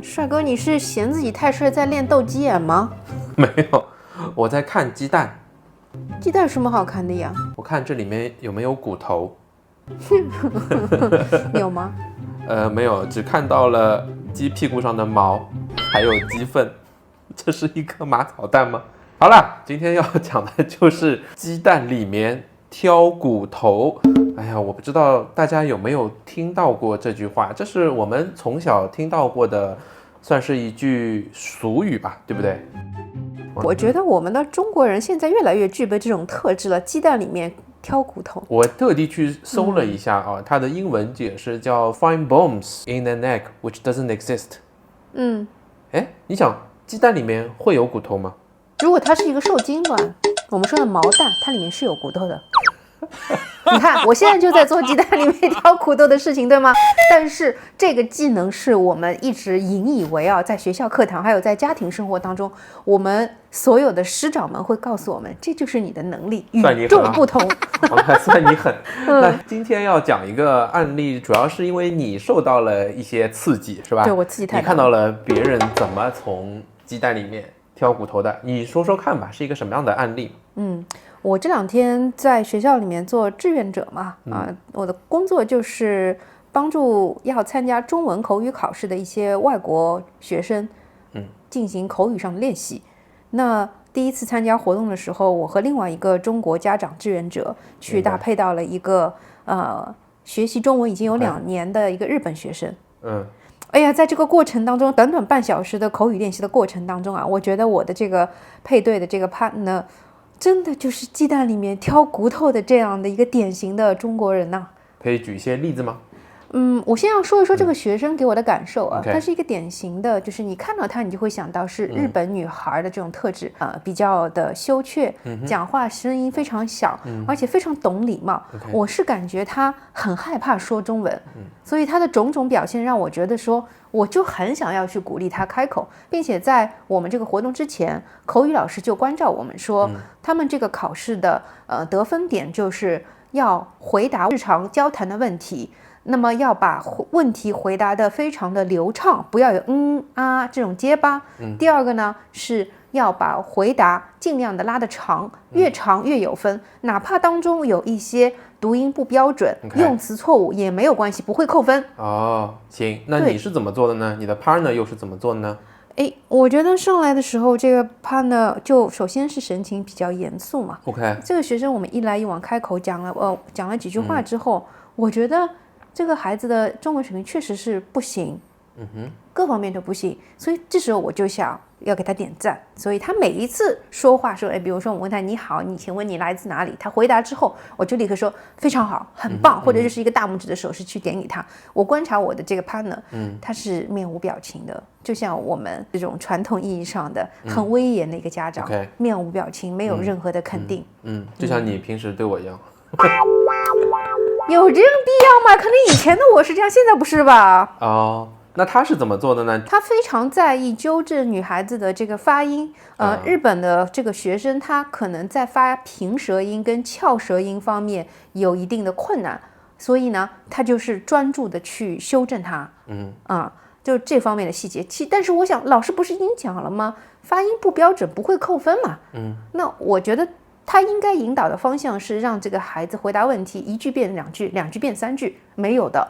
帅哥，你是嫌自己太帅在练斗鸡眼吗？没有，我在看鸡蛋。鸡蛋有什么好看的呀？我看这里面有没有骨头。有吗？没有，只看到了鸡屁股上的毛，还有鸡粪。这是一颗马草蛋吗？好了，今天要讲的就是鸡蛋里面挑骨头。哎呀，我不知道大家有没有听到过这句话，这是我们从小听到过的，算是一句俗语吧，对不对？我觉得我们的中国人现在越来越具备这种特质了，鸡蛋里面挑骨头。我特地去搜了一下啊，它的英文解释叫 find bones in an egg which doesn't exist。你想鸡蛋里面会有骨头吗？如果它是一个受精卵，我们说的毛蛋，它里面是有骨头的。你看，我现在就在做鸡蛋里面挑骨头的事情，对吗？但是这个技能是我们一直引以为傲，在学校课堂还有在家庭生活当中，我们所有的师长们会告诉我们，这就是你的能力，与众不同。我还算你狠。那今天要讲一个案例，主要是因为你受到了一些刺激，是吧？对，我刺激太大。你看到了别人怎么从鸡蛋里面挑骨头的，你说说看吧，是一个什么样的案例？我这2天在学校里面做志愿者嘛，我的工作就是帮助要参加中文口语考试的一些外国学生，进行口语上的练习。那第一次参加活动的时候，我和另外一个中国家长志愿者去搭配到了一个学习中文已经有2年的一个日本学生。哎呀，在这个过程当中，短短半小时的口语练习的过程当中啊，我觉得我的这个配对的这个 partner。真的就是鸡蛋里面挑骨头的这样的一个典型的中国人呐。可以举一些例子吗？我先要说一说这个学生给我的感受啊，他是一个典型的，就是你看到他，你就会想到是日本女孩的这种特质，比较的羞怯，讲话声音非常小，而且非常懂礼貌。我是感觉他很害怕说中文，所以他的种种表现让我觉得说，我就很想要去鼓励他开口，并且在我们这个活动之前，口语老师就关照我们说，他们这个考试的得分点就是要回答日常交谈的问题。那么要把问题回答得非常的流畅，不要有这种结巴。第二个呢，是要把回答尽量的拉得长，越长越有分，哪怕当中有一些读音不标准，用词错误也没有关系，不会扣分。行，那你是怎么做的呢？你的 partner 又是怎么做的呢？我觉得上来的时候，这个 partner 就首先是神情比较严肃嘛。这个学生我们一来一往开口讲了几句话之后，我觉得这个孩子的中文水平确实是不行，各方面都不行，所以这时候我就想要给他点赞。所以他每一次说话说，比如说我问他你好，你请问你来自哪里？他回答之后，我就立刻说非常好，很棒，或者就是一个大拇指的手势去点给他。我观察我的这个 partner，他是面无表情的，就像我们这种传统意义上的很威严的一个家长，面无表情，没有任何的肯定。就像你平时对我一样。有这样必要吗？可能以前的我是这样，现在不是吧？那他是怎么做的呢？他非常在意纠正女孩子的这个发音。日本的这个学生，他可能在发平舌音跟翘舌音方面有一定的困难，所以呢，他就是专注的去修正它。就这方面的细节。但是我想，老师不是已经讲了吗？发音不标准不会扣分嘛。那我觉得他应该引导的方向是让这个孩子回答问题1句变2句，2句变3句，没有的。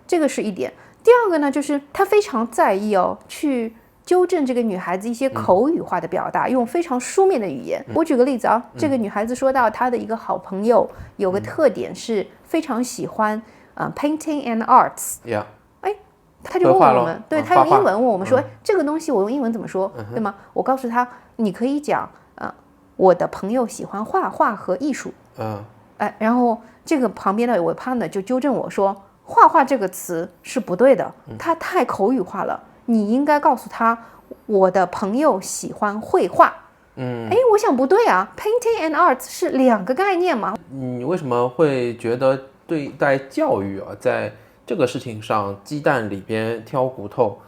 这个是一点。第二个呢，就是他非常在意去纠正这个女孩子一些口语化的表达，用非常书面的语言。我举个例子啊，这个女孩子说到她的一个好朋友有个特点是非常喜欢painting and arts。他就问我们，对，他用英文问我们说，这个东西我用英文怎么说，对吗？我告诉他，你可以讲我的朋友喜欢画画和艺术。然后这个旁边的我 partner 就纠正我说，画画这个词是不对的，它太口语化了，你应该告诉他我的朋友喜欢绘画。我想不对啊， painting and arts 是2个概念嘛。你为什么会觉得对待教育在这个事情上，鸡蛋里边挑骨头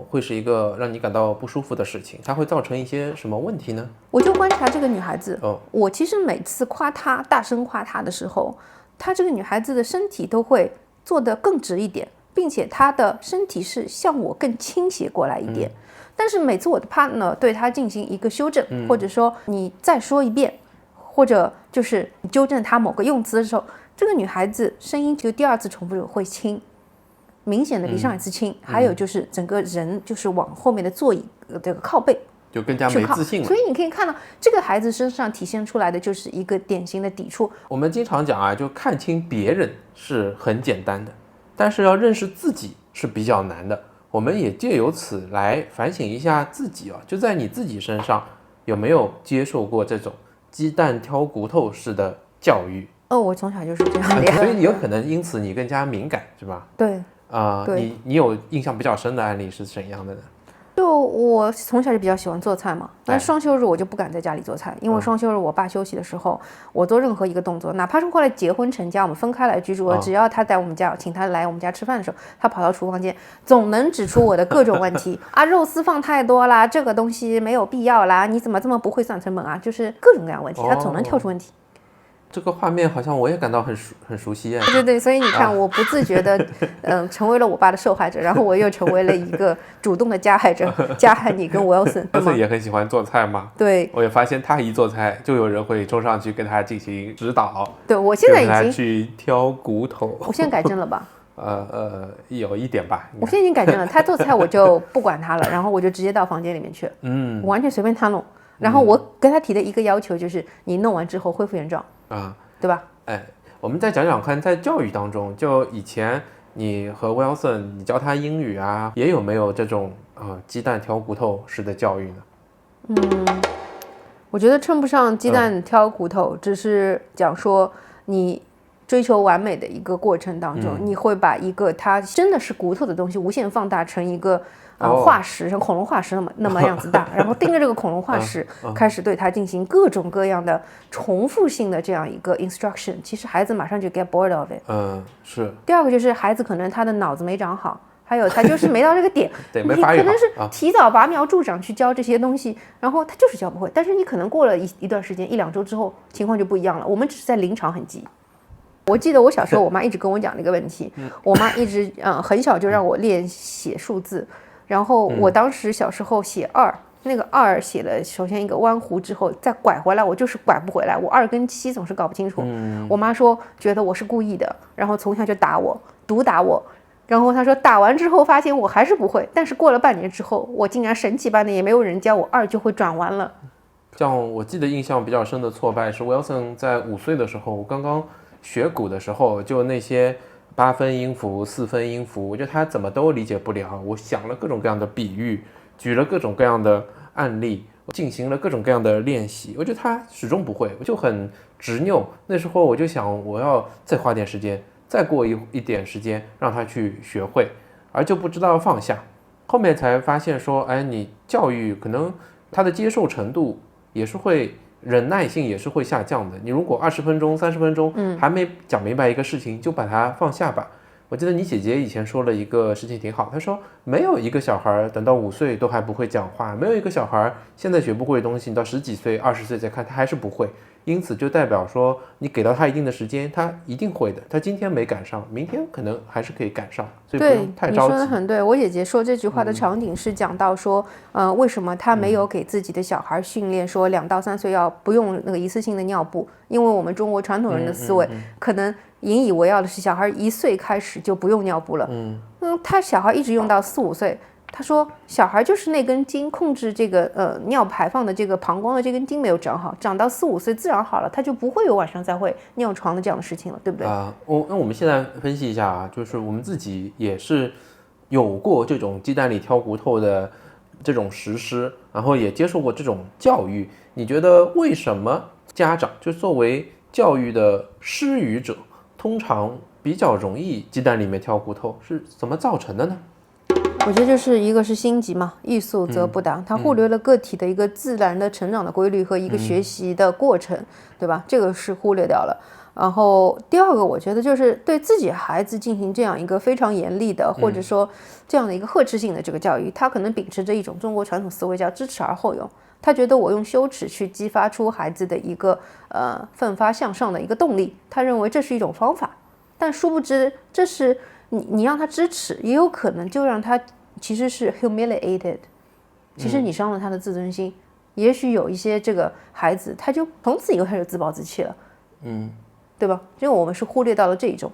会是一个让你感到不舒服的事情？它会造成一些什么问题呢？我就观察这个女孩子，我其实每次夸她，大声夸她的时候，她这个女孩子的身体都会做得更直一点，并且他的身体是向我更倾斜过来一点。但是每次我的 partner 对他进行一个修正，或者说你再说一遍，或者就是纠正他某个用词的时候，这个女孩子声音就第二次重复会轻，明显的比上一次轻。还有就是整个人就是往后面的座椅这个靠背。就更加没自信了。所以你可以看到这个孩子身上体现出来的就是一个典型的抵触。我们经常讲啊，就看清别人是很简单的，但是要认识自己是比较难的。我们也借由此来反省一下自己啊，就在你自己身上有没有接受过这种鸡蛋挑骨头式的教育？我从小就是这样的呀。所以你有可能因此你更加敏感，是吧？对。你有印象比较深的案例是怎样的呢？就我从小就比较喜欢做菜嘛，但双休日我就不敢在家里做菜，因为双休日我爸休息的时候，我做任何一个动作，哪怕是后来结婚成家，我们分开来居住了，只要他在我们家，请他来我们家吃饭的时候，他跑到厨房间，总能指出我的各种问题啊，肉丝放太多啦，这个东西没有必要啦，你怎么这么不会算成本啊？就是各种各样的问题，他总能挑出问题。这个画面好像我也感到很熟悉。对，所以你看，我不自觉的，成为了我爸的受害者，然后我又成为了一个主动的加害者，加害你跟 Wilson。Wilson 也很喜欢做菜嘛。对，我也发现他一做菜，就有人会冲上去跟他进行指导。对，我现在已经跟他去挑骨头。我现在改正了吧？有一点吧。我现在已经改正了，他做菜我就不管他了，然后我就直接到房间里面去，我完全随便他弄。然后我跟他提的一个要求就是，你弄完之后恢复原状。对吧？我们再讲讲看，在教育当中，就以前你和 Wilson， 你教他英语啊，也有没有这种鸡蛋挑骨头式的教育呢？我觉得称不上鸡蛋挑骨头，只是讲说你追求完美的一个过程当中，你会把一个它真的是骨头的东西无限放大成一个化石，像恐龙化石那么样子大，然后盯着这个恐龙化石，开始对它进行各种各样的重复性的这样一个 instruction， 其实孩子马上就 get bored of it。是。第二个就是孩子可能他的脑子没长好，还有他就是没到这个点，对，没发育好，你可能是提早拔苗助长去教这些东西，然后他就是教不会。但是你可能过了一段时间，1-2周之后，情况就不一样了。我们只是在临场很急。我记得我小时候，我妈一直跟我讲这个问题，我妈一直很小就让我练写数字。然后我当时小时候写2，那个2写了首先一个弯弧之后再拐回来，我就是拐不回来，我2跟7总是搞不清楚。我妈说觉得我是故意的，然后从小就打我，毒打我。然后她说打完之后发现我还是不会，但是过了半年之后，我竟然神奇般的也没有人教我2就会转弯了。像我记得印象比较深的挫败是 Wilson 在5岁的时候，刚刚学鼓的时候，就那些8分音符、4分音符，我觉得他怎么都理解不了。我想了各种各样的比喻，举了各种各样的案例，进行了各种各样的练习，我觉得他始终不会，我就很执拗。那时候我就想，我要再花点时间，再过一点时间让他去学会，而就不知道放下。后面才发现说，你教育可能他的接受程度也是会。忍耐性也是会下降的。你如果20分钟、30分钟还没讲明白一个事情，就把它放下吧。我记得你姐姐以前说了一个事情挺好，她说没有一个小孩等到5岁都还不会讲话，没有一个小孩现在学不会的东西，你到10几岁、20岁再看他还是不会。因此就代表说你给到他一定的时间，他一定会的。他今天没赶上，明天可能还是可以赶上，所以不用太着急。你说的很对。我姐姐说这句话的场景是讲到说，为什么她没有给自己的小孩训练说2到3岁要不用那个一次性的尿布？因为我们中国传统人的思维可能引以为傲的是小孩1岁开始就不用尿布了。他小孩一直用到4、5岁。他说小孩就是那根筋控制这个尿排放的这个膀胱的这根筋没有长好，长到4、5岁自然好了，他就不会有晚上再会尿床的这样的事情了，对不对？那我们现在分析一下啊，就是我们自己也是有过这种鸡蛋里挑骨头的这种实施，然后也接受过这种教育。你觉得为什么家长就作为教育的施予者，通常比较容易鸡蛋里面挑骨头，是怎么造成的呢？我觉得就是一个是心急嘛，欲速则不达，他忽略了个体的一个自然的成长的规律和一个学习的过程，对吧？这个是忽略掉了。然后第二个，我觉得就是对自己孩子进行这样一个非常严厉的，或者说这样的一个呵斥性的这个教育，他可能秉持着一种中国传统思维叫知耻而后勇。他觉得我用羞耻去激发出孩子的一个奋发向上的一个动力，他认为这是一种方法，但殊不知这是你让他支持，也有可能就让他其实是 humiliated， 其实你伤了他的自尊心。也许有一些这个孩子，他就从此以后他就自暴自弃了，对吧？因为我们是忽略到了这一种。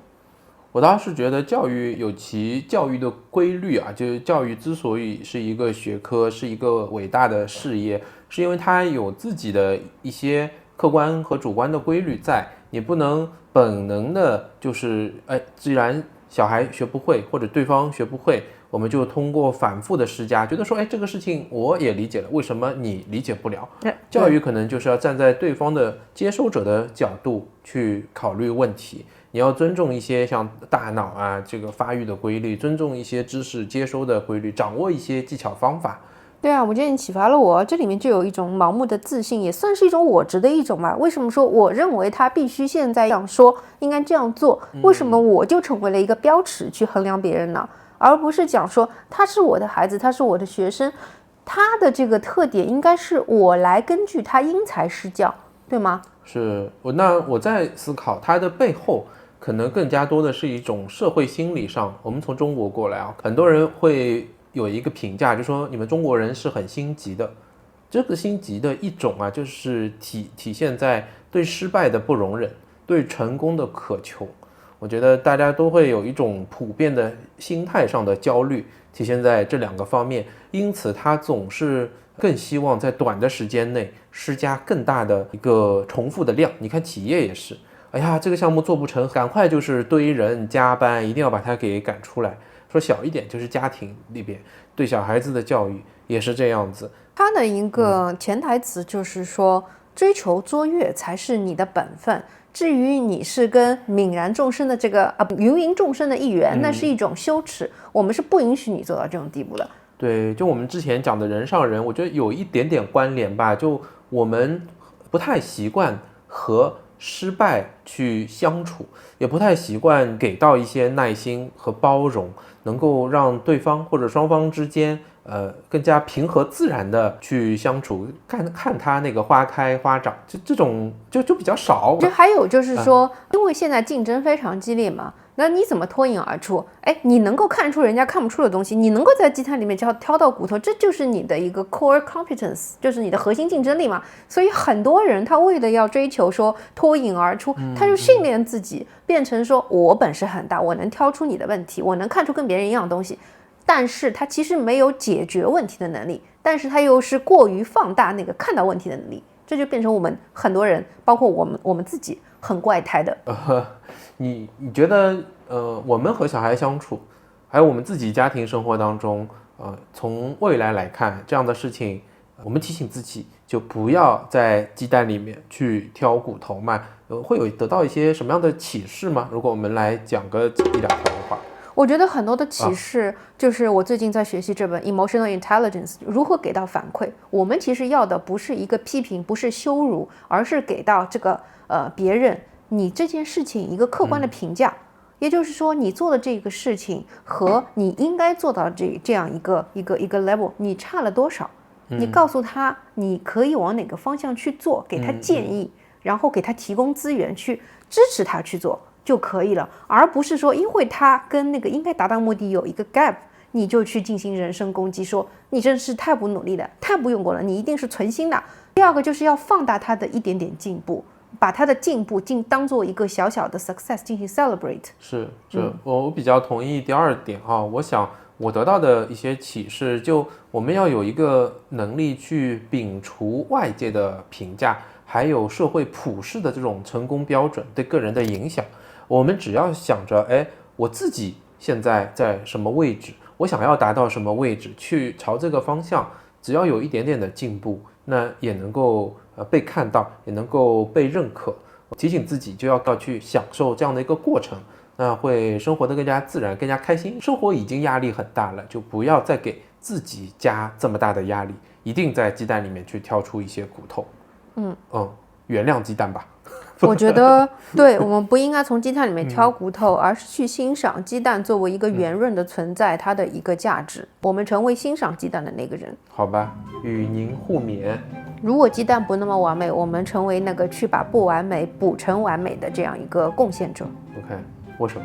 我倒是觉得教育有其教育的规律啊，就是教育之所以是一个学科，是一个伟大的事业，是因为它有自己的一些客观和主观的规律在，你不能本能的就是，既然小孩学不会或者对方学不会，我们就通过反复的施加，觉得说，这个事情我也理解了，为什么你理解不了？教育可能就是要站在对方的接收者的角度去考虑问题。你要尊重一些像大脑啊这个发育的规律，尊重一些知识接收的规律，掌握一些技巧方法。对啊，我觉得你启发了我，这里面就有一种盲目的自信，也算是一种我执的一种吧。为什么说我认为他必须现在这样说，应该这样做？为什么我就成为了一个标尺去衡量别人呢？而不是讲说他是我的孩子，他是我的学生，他的这个特点应该是我来根据他因材施教，对吗？是我在思考它的背后。可能更加多的是一种社会心理上，我们从中国过来啊，很多人会有一个评价，就说你们中国人是很心急的。这个心急的一种啊，就是体现在对失败的不容忍，对成功的渴求。我觉得大家都会有一种普遍的心态上的焦虑，体现在这两个方面，因此他总是更希望在短的时间内施加更大的一个重复的量。你看企业也是。哎呀，这个项目做不成，赶快就是堆人加班，一定要把它给赶出来。说小一点，就是家庭里边对小孩子的教育也是这样子。他的一个潜台词就是说，追求卓越才是你的本分。至于你是跟泯然众生的这个芸芸众生的一员，那是一种羞耻，我们是不允许你做到这种地步的。对，就我们之前讲的人上人，我觉得有一点点关联吧。就我们不太习惯和失败去相处，也不太习惯给到一些耐心和包容，能够让对方或者双方之间更加平和自然的去相处，看他那个花开花长，这种就比较少。就还有就是说，因为现在竞争非常激烈嘛，那你怎么脱颖而出？你能够看出人家看不出的东西，你能够在鸡蛋里面挑到骨头，这就是你的一个 core competence， 就是你的核心竞争力嘛。所以很多人他为了要追求说脱颖而出，他就训练自己变成说我本事很大，我能挑出你的问题，我能看出跟别人一样的东西。但是他其实没有解决问题的能力，但是他又是过于放大那个看到问题的能力，这就变成我们很多人，包括我们自己很怪胎的。你觉得我们和小孩相处，还有我们自己家庭生活当中，从未来来看这样的事情，我们提醒自己就不要在鸡蛋里面去挑骨头嘛，会有得到一些什么样的启示吗？如果我们来讲个一两条的话。我觉得很多的启示就是我最近在学习这本 Emotional Intelligence 如何给到反馈。我们其实要的不是一个批评，不是羞辱，而是给到这个别人你这件事情一个客观的评价。也就是说，你做的这个事情和你应该做到这样一个 level， 你差了多少？你告诉他你可以往哪个方向去做，给他建议，然后给他提供资源去支持他去做。就可以了，而不是说因为他跟那个应该达到目的有一个 gap， 你就去进行人身攻击，说你真是太不努力了，太不用功了，你一定是存心的。第二个就是要放大他的一点点进步，把他的进步当做一个小小的 success 进行 celebrate。是，我比较同意第二点啊。我想我得到的一些启示，就我们要有一个能力去摒除外界的评价，还有社会普世的这种成功标准对个人的影响。我们只要想着，我自己现在在什么位置，我想要达到什么位置，去朝这个方向，只要有一点点的进步，那也能够被看到，也能够被认可。提醒自己就要去享受这样的一个过程，那会生活得更加自然，更加开心。生活已经压力很大了，就不要再给自己加这么大的压力，一定在鸡蛋里面去挑出一些骨头。原谅鸡蛋吧。我觉得对，我们不应该从鸡蛋里面挑骨头，而是去欣赏鸡蛋作为一个圆润的存在，它的一个价值。我们成为欣赏鸡蛋的那个人。好吧，与您互勉。如果鸡蛋不那么完美，我们成为那个去把不完美补成完美的这样一个贡献者。OK，握手。